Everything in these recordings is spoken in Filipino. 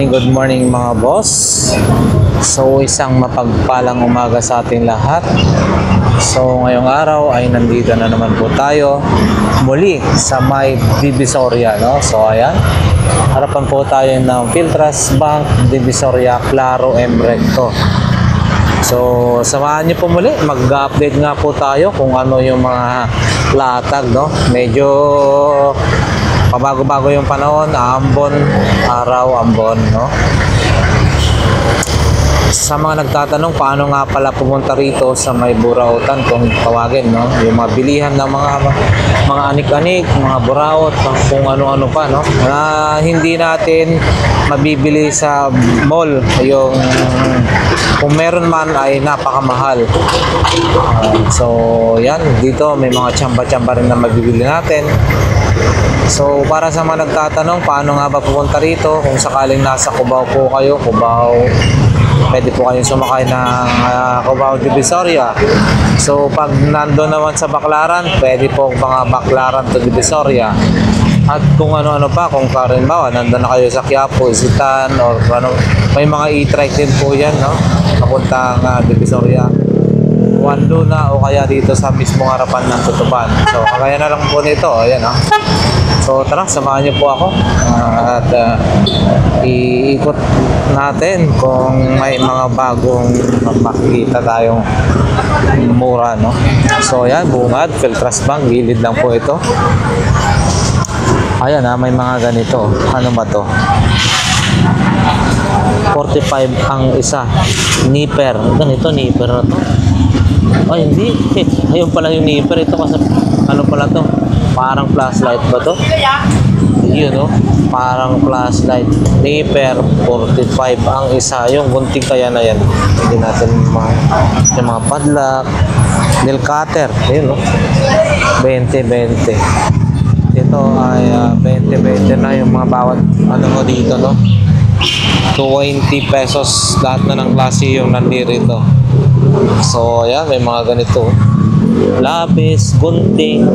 Good morning mga boss. So isang mapagpalang umaga sa ating lahat. So ngayong araw ay nandito na naman po tayo muli sa may Divisoria, no? So ayan, harapan po tayo ng Philtras Bank, Divisoria, Claro, M. Recto. So samahan niyo po muli, mag-update nga po tayo kung ano yung mga latag, no? Medyo pabago-bago yung panahon, ambon, araw, ambon, no? Sa mga nagtatanong paano nga pala pumunta rito sa may Burautan kung tawagin, no? Yung mga bilihan ng mga anik-anik, mga buraot, kung ano-ano pa, no? Na hindi natin mabibili sa mall. Yung kung meron man ay napakamahal. So yan, dito may mga tsamba-tsamba rin na mabibili natin. So para sa mga nagtatanong paano nga ba pupunta rito, kung sakaling nasa Cubao po kayo, Cubao, pwede po kayong sumakay ng Cubao Divisoria. So pag nando naman sa Baclaran, pwede po mga Baclaran to Divisoria. At kung ano-ano pa, kung karimbawa nando na kayo sa Quiapo, Isitan, or ano, may mga e-trike din po yan, no? Papuntang Divisoria, Juan Luna, o kaya dito sa mismong harapan ng Tutuban. So kaya na lang po nito, ayan, no? So tara, samahan niyo po ako at iikot natin kung may mga bagong makikita tayong mura, no? So ayan, bungad, Philtras Bank, gilid lang po ito. Ayan, may mga ganito. Ano ba to? 45 ang isa. Nipper. Ganito, nipper na to. Ay, hindi. Ayun pala yung nipper. Ito kasi, ano pala to? Parang flashlight ba to? Yun, no? Parang flashlight. Nipper, 45 ang isa. Yung gunting kaya na yan. Hindi natin yung mga padlock. Nail cutter. Yun, no? 20-20. Ito ay 20-20 na yung mga bawat ano mo dito, no? 20 pesos lahat na ng klase yung nandito. So ayan, may mga ganito, lapis, gunting,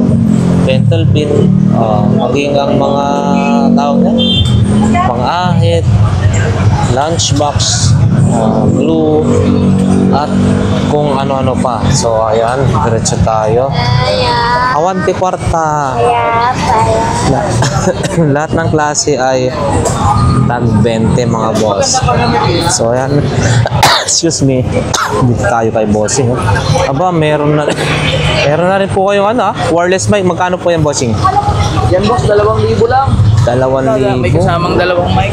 dental pin, maging ang mga tawag na pang-ahit, lunchbox, glue, at kung ano-ano pa. So ayan, diretso tayo. Awanti kwarta. Lahat ng klase ay tag 20 mga boss. So ayan. Excuse me. Dito tayo kay bossing. Aba, meron na rin po kayong wireless mic. Magkano po yan, bossing? Yan boss, 2,000 lang. 2,000. May kasamang 2 mic.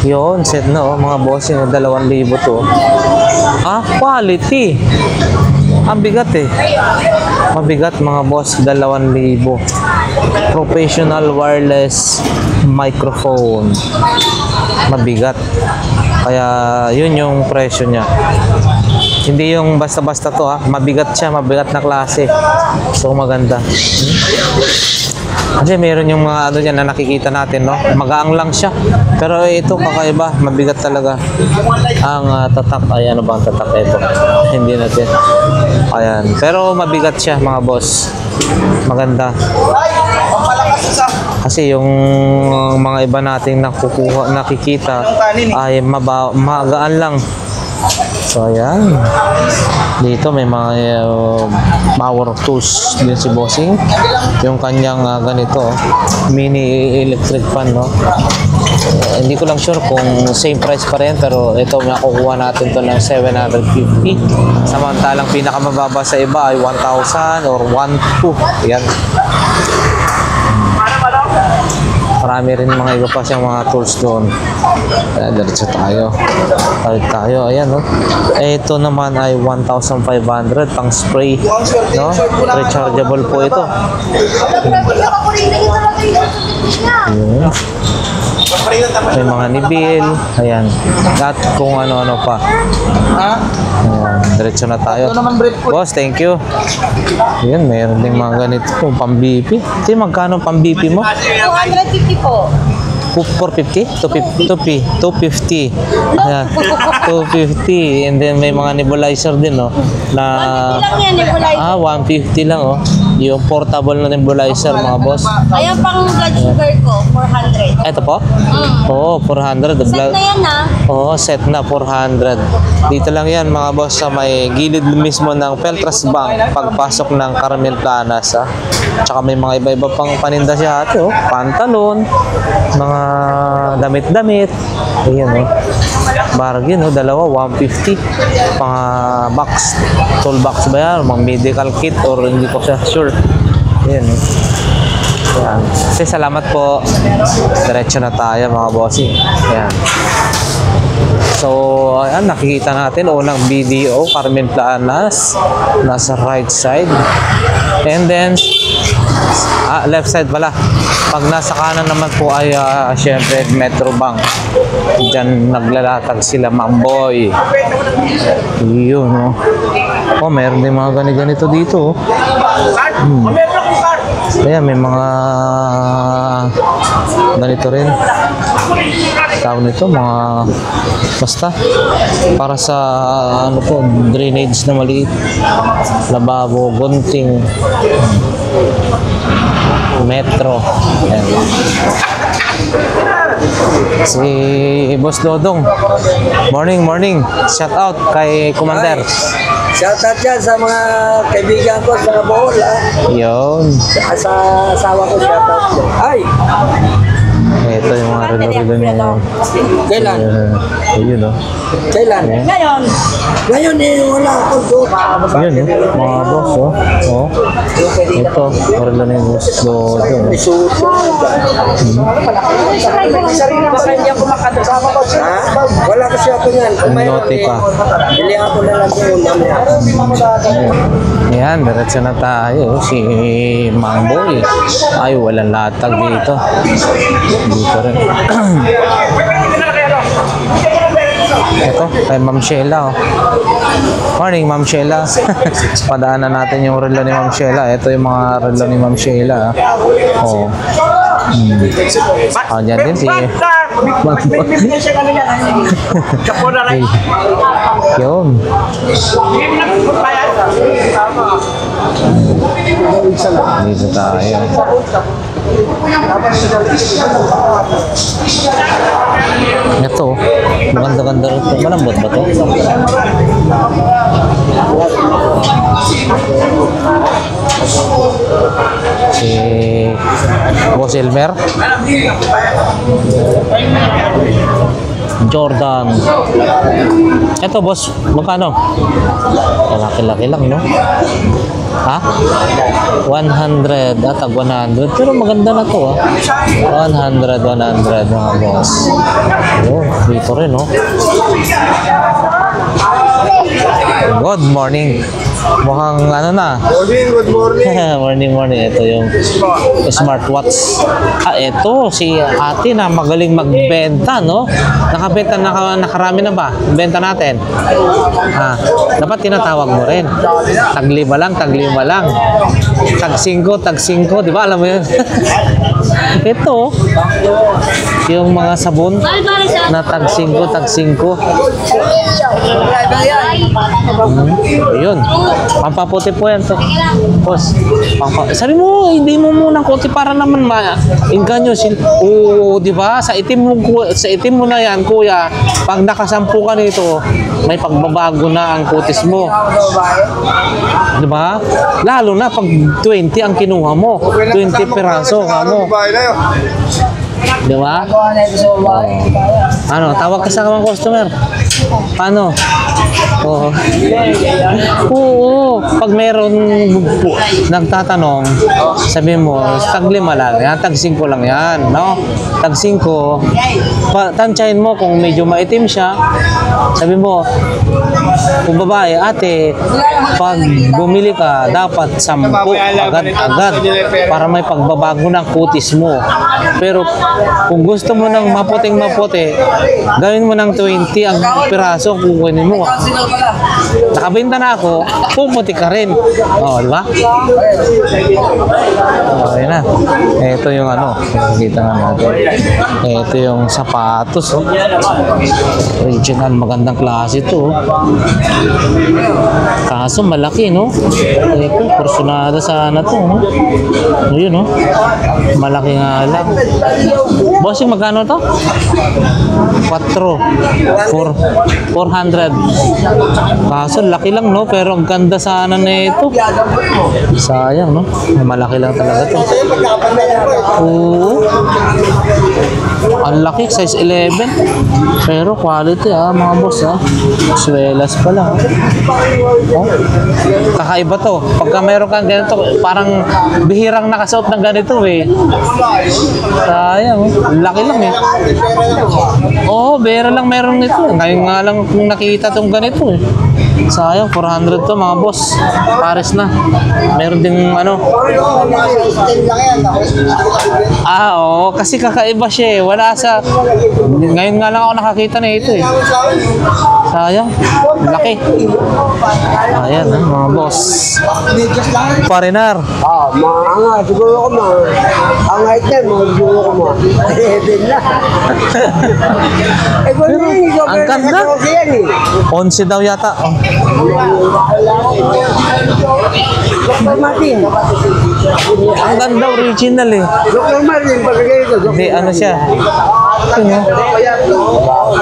Yun, set na mga bossing. 2,000 to. Quality. Ang bigat mabigat mga boss. 2,000. Professional wireless microphone. Mabigat. Kaya yun yung presyo niya. Hindi yung basta-basta to, mabigat siya, mabigat na klase. So maganda. Kasi meron yung mga ano dyan na nakikita natin, no? Magaang lang siya. Pero ito kakaiba, mabigat talaga. Ang tatak, ay ano ba ang tatak ito? Hindi natin. Ayan. Pero mabigat siya mga boss. Maganda. Kasi yung mga iba nating nakikita ay magaan lang. So ayan, dito may mga power tools din si bossing. Yung kanyang ganito, mini electric fan, no? Hindi ko lang sure kung same price pa rin, pero ito makukuha natin to ng 750. Samantalang pinakamababa sa iba ay 1,000 or 1,200. Yan. Marami rin mga iba pa siyang mga tools doon. Diretso tayo. Tayo. Ayan, no? Ito naman ay 1,500 pang spray, no? Rechargeable po ito. May mga nibil. Ayan. At kung ano-ano pa. Ayan. Diretso na tayo. Ito naman bread food. Boss, thank you. Yan, mayroon ding mga ganito kung pang-BP. Ito yung magkano pang-BP mo? 250 po. 450? 250. Ayan, 250. And then may mga nebulizer din, no? Na 150 lang yan, nebulizer. 150 lang, oh. Yung portable na nebulizer, mga boss. Ayan pang blood sugar ko, 400. Ito po? Oo, 400. The Set blood. na yan ha. Oo, set na 400. Dito lang yan mga boss sa may gilid mismo ng Peltras Bank pagpasok ng Carmen Planas. Tsaka may mga iba-iba pang paninda siya ate, oh. Pantalon, mga damit-damit. Ayan, oh. Bargain, oh. Dalawa, 150. Pang box. Toolbox ba yan? Mga medical kit or hindi ko siya sure. Ayan, oh. Ayan. Kasi salamat po. Diretso na tayo mga bossing. Ayan. So, ayan, nakikita natin unang BDO, Carmen Planas, nasa right side. And then, left side pala. Pag nasa kanan naman po ay, syempre, Metro Bank. Diyan naglalatag sila, Mamboy. Yun, no? Oh, meron din mga ganito dito, oh. Ayan, may mga ganito rin. Tawag nito, mga basta para sa ano po, drainage na maliit, lababo, gunting, metro. Ayan. Si Boss Dodong, morning, shout out kay Commander. Shoutout yan sa mga kaibigan ko sa Bohol, ha. Yun. Sa asawa ko, shoutout ko. Ay! Ito yung mga relo-relo niya. Kailan? Ayun, no? Kailan? Ayan. Ngayon! Ngayon wala ako doon. Yun, no? Mga boss, oh. Oh. Ito, relo ni Boss Dodong. Sarili ba kanya kumakasama ko? Ha? Wala kasi ako yan. Kung mayroon Note pa. bili ako na lang doon. Ayan, diretso na tayo. Si Mamboy. Ay, walang latag dito. Dito rin. Ito, kay Ma'am Sheila. Oh. Morning, Ma'am Sheila. Padaanan natin yung relo ni Ma'am Sheila. Ito yung mga relo ni Ma'am Sheila. Oh. Dyan din si Yun. Dito tayo. Ito, maganda-ganda rin ito. Malambot ba ito? Si Boss Elmer. Jordan. Ito boss, magkano? Laki-laki lang, no? Ha? 100 at 100. Pero maganda na to, ah. 100 mga boss. Oh, dito rin, no? Good morning. Mukhang ano na. Good morning. morning. Ito yung smartwatch. Ito si ate na magaling magbenta, no? Nakabenta, nakarami na ba? Benta natin. Dapat tinatawag mo rin. Taglima lang. Tag 5, di ba? Alam mo yun? Ito, yung mga sabon na tag 5. Ayun. Pampaputi po yan to. Boss, sabi mo, hindi mo muna kuti para naman ma-inganyo. Oo, di ba? Sa itim mo na yan, kuya, pag nakasampu ka nito, may pagbabago na ang kutis mo. Di ba? Lalo na pag 20 ang kinuha mo. 20 piraso ka mo. Di ba? Ano, tawag ka sa mga customer. Paano? Oo. pag meron nagtatanong, sabi mo, tag 5 lang yan, tag 5 lang yan, no? Tag 5, tansyahin mo kung medyo maitim siya, sabi mo, kung babae, ate, pag bumili ka, dapat 10 agad-agad para may pagbabago ng kutis mo. Pero kung gusto mo ng maputing-maputi, gawin mo ng 20 ang piraso, kukunin mo. Nakabenta na ako, puputi ka rin. O, di ba? O, yun na. Ito yung ano, nakikita nga natin. Ito yung sapatos. Oh. Original, magandang klase ito. Oh. Kaso malaki, no? Ito, personada sana to. No? Ayun, no? Malaki nga lang. Bossing, magkano to? 400. Kaso laki lang, no? Pero ang ganda sana na ito. Sayang, no? Malaki lang talaga to. Oo. Ang laki, size 11. Pero quality, mga boss, Swelas pa lang. Oh. Kakaiba to. Pagka meron kang ganito, parang bihirang nakasuot ng ganito, eh. Sayang, laki lang, eh. Oo, bera lang meron nito. Ngayon nga lang kung nakita tong ganito, eh. Sayang, 400 to, mga boss. Pares na. Meron din ano. Oo, kasi kakaiba siya, eh. Wala sa... Ngayon nga lang ako nakakita na ito, eh. Sayang, laki. Ayan, mga boss. Parinar. Mga siguro ko ang height niya, siguro ko Heaven na. Pero, ang ganda. 11 daw yata. Oh. Dr. Martin. Ang ganda, original, eh. Dr. Martin, pagkagay ito. Hindi, ano siya.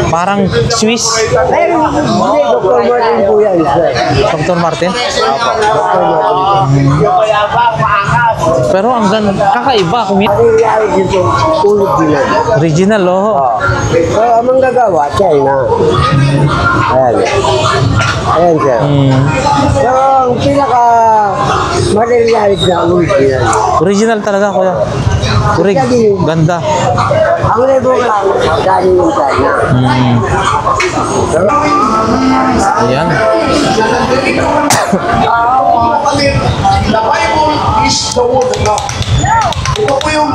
Parang Swiss. Ay, hindi, Dr. Martin po yan. Dr. Martin? Pero ang ganda, kakaiba. Kung Ay, dito, ulog din yan. original, oh. So, ang manggagawa, China. Ayan. Ayan, sir. So, ang pinaka materialis na ulog din yan. Original talaga, kuya. Ganda. Ang lebo lang, galing yung China. Ayan. The Bible is the word of God. Ito po yung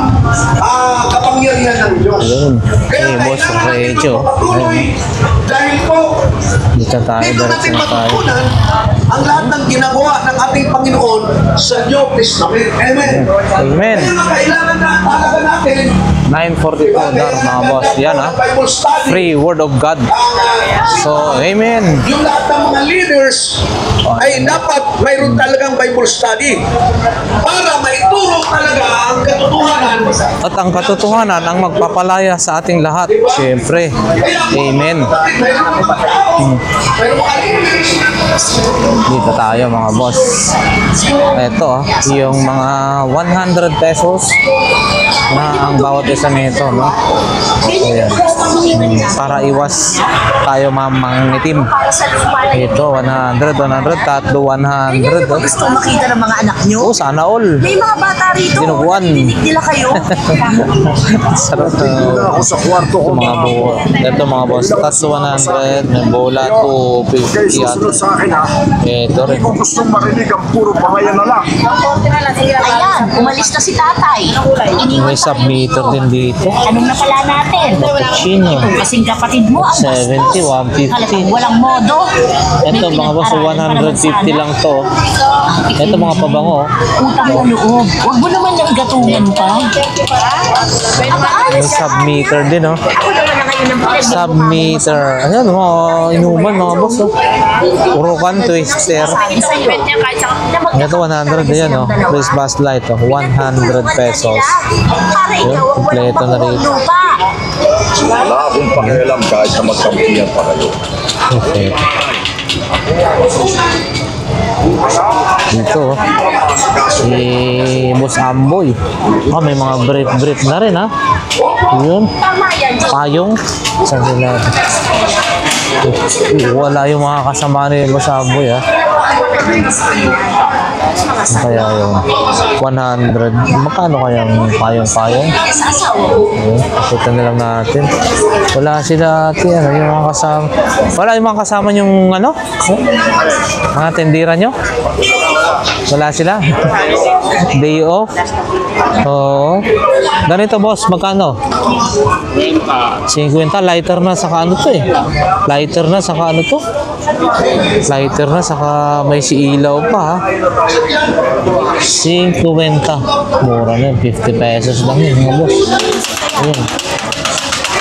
kapangyarihan ng Diyos. Ayun. Kaya Hey, boss, kailangan natin medyo. magpatuloy dahil po Dito tayo, dito natin diretso na tayo. matutunan ang lahat ng ginagawa ng ating Panginoon sa New Testament. Amen. Amen. Kaya kailangan na talaga natin 9:42 dar, mga boss. Yan, ha. Bible study. Free word of God. So, amen. Yung lahat ng mga leaders ay dapat mayroon talagang Bible study para maituro talaga ang katotohanan. At ang katotohanan ang magpapalaya sa ating lahat. Siyempre. Amen. Dito tayo, mga boss. Ito, yung mga 100 pesos na ang bawat isa nito, no? Ayan. Para iwas tayo mangitim. Ito, 100, tatlo, 100. Oh. Gusto makita ng mga anak nyo? Oh, sana all. May mga bata rito. Dinuguan. Narinig nila kayo. Sarap na. Ako sa kwarto Ito, mga buo. Ito, mga boss. Tatlo, 100. May bola, 250 at sa akin ha. ito rin. Kung gustong marinig ang puro pangayan na lang. Ayan, umalis na si tatay. May submeter din dito. Anong napala natin? Cappuccino. Kasing kapatid mo ang 70, 150. Talagang walang modo. Ito, mga boss, 150 lang to. Ito, mga pabango. Utang na loob. Huwag mo naman nang gatungan pa. May submeter din, oh. Ako naman na ngayon ng Submeter. Ayan, mga inuman, mga boss, oh. Urukan, twister. Ito, 100 yan, oh. Please bus light, oh. 100 pesos. Para Yun, ikaw ang walang kompleto na rito. lupa. Wala akong pakialam kahit na magkampihan pa kayo. Okay. Dito, oh. Si Boss Amboy. Ah, may mga brief na rin, ha. Yun. Payong. Saan sila? Wala yung mga kasama ni Boss Amboy, ha. Kaya yung 100. Magkano kayang payong-payong? Kita na lang natin. Wala sila ate, ano, yung mga kasama. Wala yung mga kasama yung ano? Mga tendira nyo? Wala sila? Day off? Oo. Ganito boss, magkano? 50. Lighter na saka ano to eh. Lighter na saka ano to? Lighter na saka may si ilaw pa ha. 50. Mura na yun. 50 pesos lang yun mga boss. Ayan.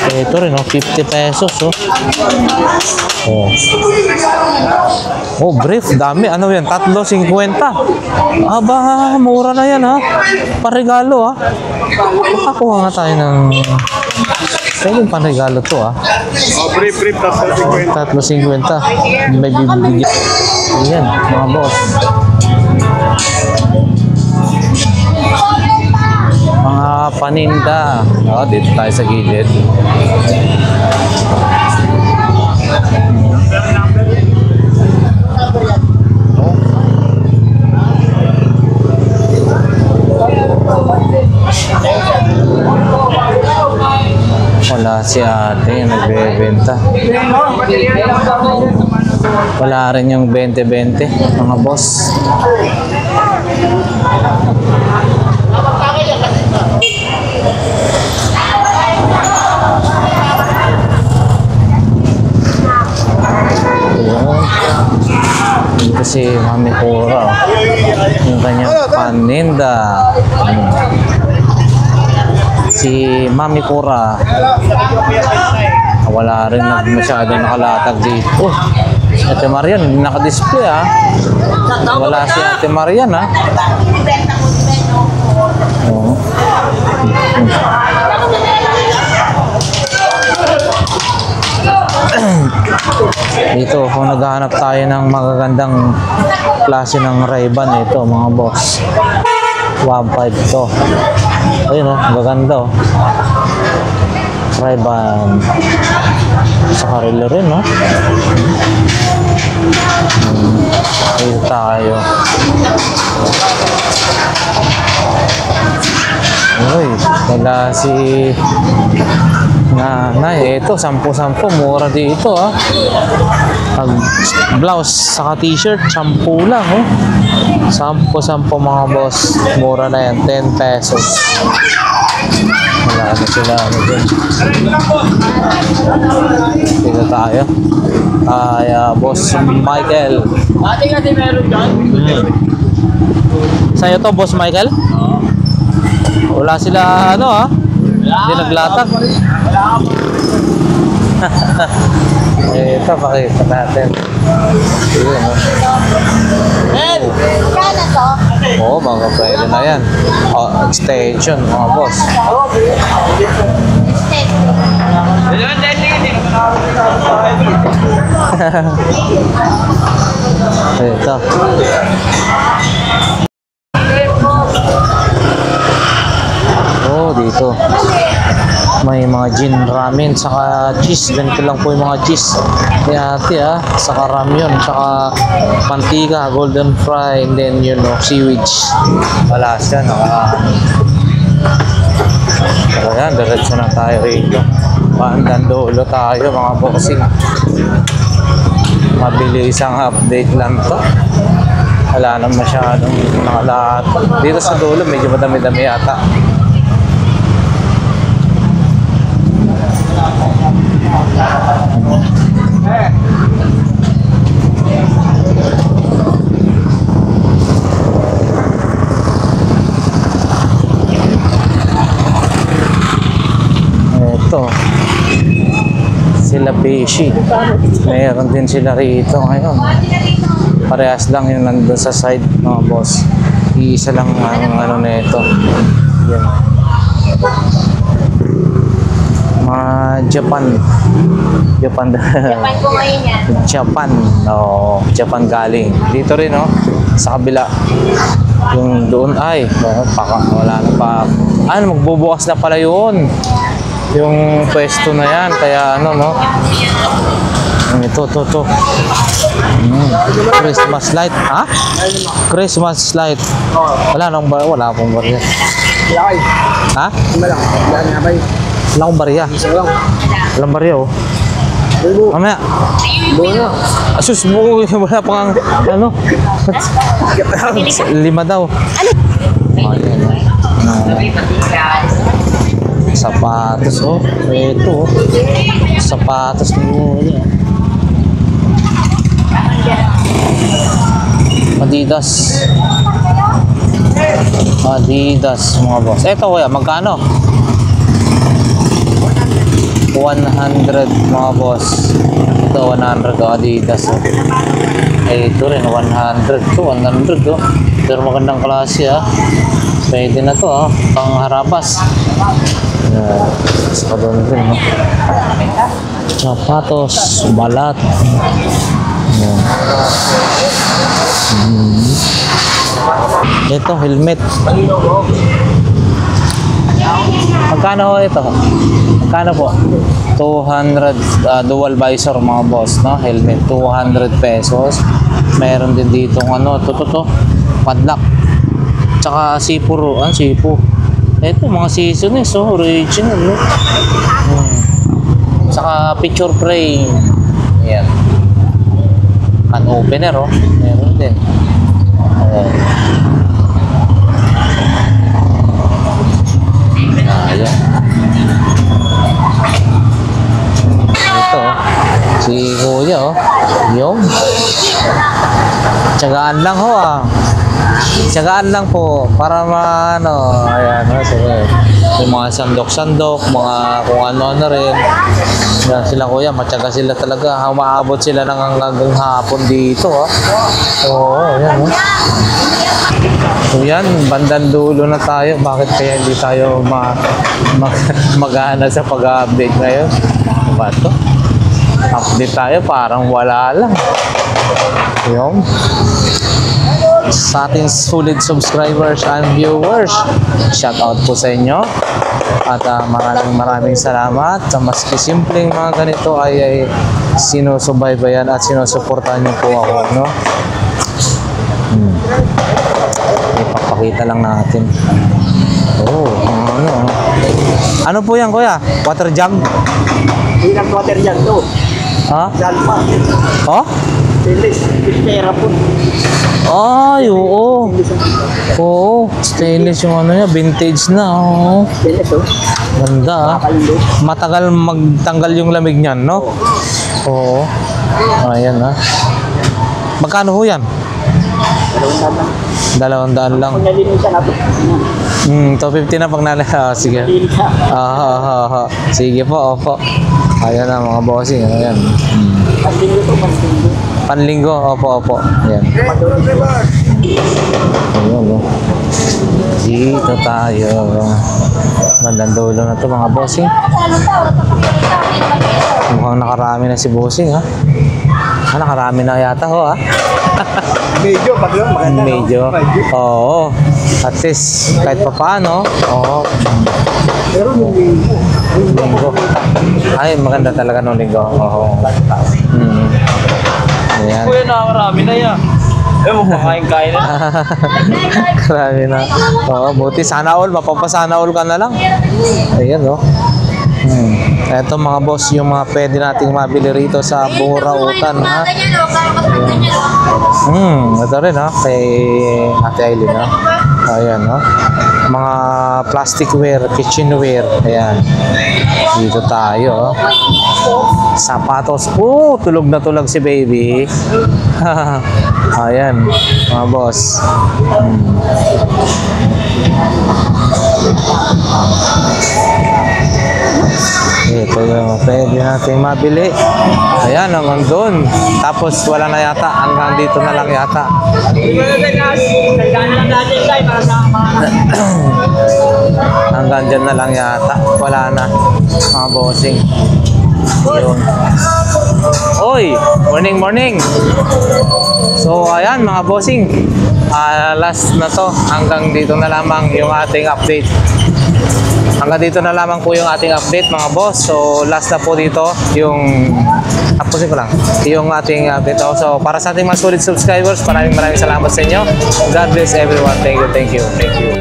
Ito rin, 50 pesos, oh. Oh. Oh, brief, dami. Ano yan? 3.50. Aba, mura na yan, ha? Parigalo, ha? Makakuha nga tayo ng... Pwede panregalo to, ha? Oh, brief, 3.50. 3.50. May bibigyan. Ayan, mga boss. Mga paninda. Oh, dito tayo sa gilid. Wala si ate yung nagbebenta. Wala rin yung 20-20, mga boss. Ito si Mami Cora, yung kanyang paninda. Si Mami Cora, wala rin masyadong nakalatag dito. Si Ate Marian, hindi naka-display ha. Wala si Ate Marian ha. Oo. Dito, kung naghahanap tayo ng magagandang klase ng Ray-Ban, ito mga boss. 1.5 to. Ayun oh, magaganda oh. Ray-Ban. Sa karilo rin no. Dito tayo. Uy, wala si nanay. Ito, 10-10. Mura dito ah. Pag blouse saka t-shirt, 10 lang oh. 10 mga boss. Mura na yan, 10 pesos. Wala na sila ano dun. Dito tayo. Ay, Boss Michael. Ate meron dyan? Sa'yo to, Boss Michael? Wala sila ano ah. Hindi naglatag. Ito, pakita natin. Yun, no? Kaya to? Oo, mga pwede na yan. Oh, extension, mga boss. Ito. Oh, dito. May mga gin ramen, saka cheese. Ganito lang po yung mga cheese. Kaya ate ah, saka ramyun, saka mantika, golden fry, and then you know, seaweed. Wala siya, So yan, diretso na tayo rito. Pandandolo tayo mga bossing. Mabili isang update lang to. Wala nang masyadong nakalat. Dito sa dulo, medyo madami-dami yata. Ito sila Beshi, meron din sila rito ngayon. Parehas lang yung nandun sa side mga boss. Iisa lang ang ano na ito. Yan. Mga Japan Japan ko ngayon yan. Japan. Oo, Japan galing. Dito rin oh, sa kabila. Yung doon ay, wala na pa. Ano, magbubukas na pala yun. Yung pwesto na yan. Kaya ano no. Ito. Christmas light. Ha? Christmas light. Wala akong barya. Lakay. Ha? Malang. Wala nga ba yun? Wala akong barya. Isa lang. Walang barya oh. Buo. Mamaya. Buo na. Asus mo, wala pa kang, ano? 5 daw. Ayan. Sapatos, oh. Ito, oh. Sapatos mo. Adidas. Adidas, mga boss. Ito, kuya, magkano? 100, mga boss. Ito, 100, oh, Adidas. Oh. Ito rin, 100 to, 100, oh. Pero magandang klase, ah. Pwede na to, ah. Pangharabas. Yan. Sa doon rin, no? Sapatos, balat. Yan. Ito, helmet. Magkano ho ito? Magkano po? 200, dual visor, mga boss, no? Helmet, 200 pesos. Meron din dito ano, to padlock. Tsaka sipuro, sipo. Ito, mga seasonings, oh, original, no? Tsaka picture frame. Ayan. Can opener, oh. Meron din. Ayan. Ayan. Ito, oh. Si Kuya, oh. Yung. Tsagaan lang ho, ah. Tsagaan lang po para ano, ayan, sige. Yung mga sandok-sandok, mga kung ano-ano rin. Yan sila kuya, matyaga sila talaga. Umaabot sila ng hanggang hapon dito, ah. Oo, ayan, oh. So yan, bandang dulo na tayo. Bakit kaya hindi tayo mag-aana sa pag-update ngayon? Ano ba ito? Update tayo, parang wala lang. Yung sa ating sulit subscribers and viewers, shout out po sa inyo at maraming salamat sa maski simpleng mga ganito ay sinusubaybayan at sinusuportahan niyo po ako, no? Ipapakita lang natin. Oh, ano po yan, kuya? Water jug? Hindi lang water dyan to. Ha? Dyan pa. Oh? Stainless. Pera po. Ay, oo. Oo, stainless yung ano niya, vintage na, oh. Stainless, oh. Ganda, ah. Matagal magtanggal yung lamig niyan, no? Oo. Ayan, ah. Magkano ho yan? 200 lang. Kung nalinisan natin. 250 na pag sige. Sige po, opo. Ayan na mga bossing, ayan. Panlinggo to, panlinggo. Panlinggo, opo. Ayan. Ayan, no? Dito tayo. Bandang dulo na to mga bossing. Mukhang nakarami na si bossing, ha? Nakarami na yata ho, ha? Medyo, pag lang maganda. Medyo. Oo. At least, kahit pa paano. Oo. Pero yung Linggo. Ay, maganda talaga nung linggo. Oo. Ayan. Kuya, nakarami na yan. Mapakain-kain na. Marami na. Oo, buti sana all. Mapapasana all ka na lang. Ayan, no? Eto mga boss, yung mga pwede nating mabili rito sa Burautan, ha? Ito rin, ha? Kay Ate Aileen, ha? Ayan, ha? Mga plasticware, kitchenware. Ayan. Dito tayo, sapatos. Tulog na tulog si baby. Ayan, mga boss. Ito yung pwede natin mabili. Ayan, hanggang doon. Tapos wala na yata. Hanggang dito na lang yata. Hanggang dyan na lang yata. Wala na. Mga bossing. Yun. Oy! Morning! So, ayan mga bossing. Last na to. Hanggang dito na lamang yung ating update. Hanggang dito na lamang po yung ating update mga boss. So last na po dito yung tapusin ko lang yung ating update. So, para sa ating mga solid subscribers, maraming salamat sa inyo. God bless everyone. Thank you, thank you, thank you.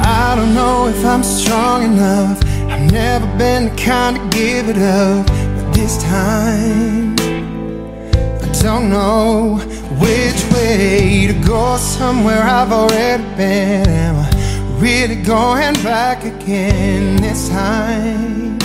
I don't know if I'm strong enough. I've never been the kind to give it up, but this time I don't know which way to go. Somewhere I've already been. Am I really going back again this time?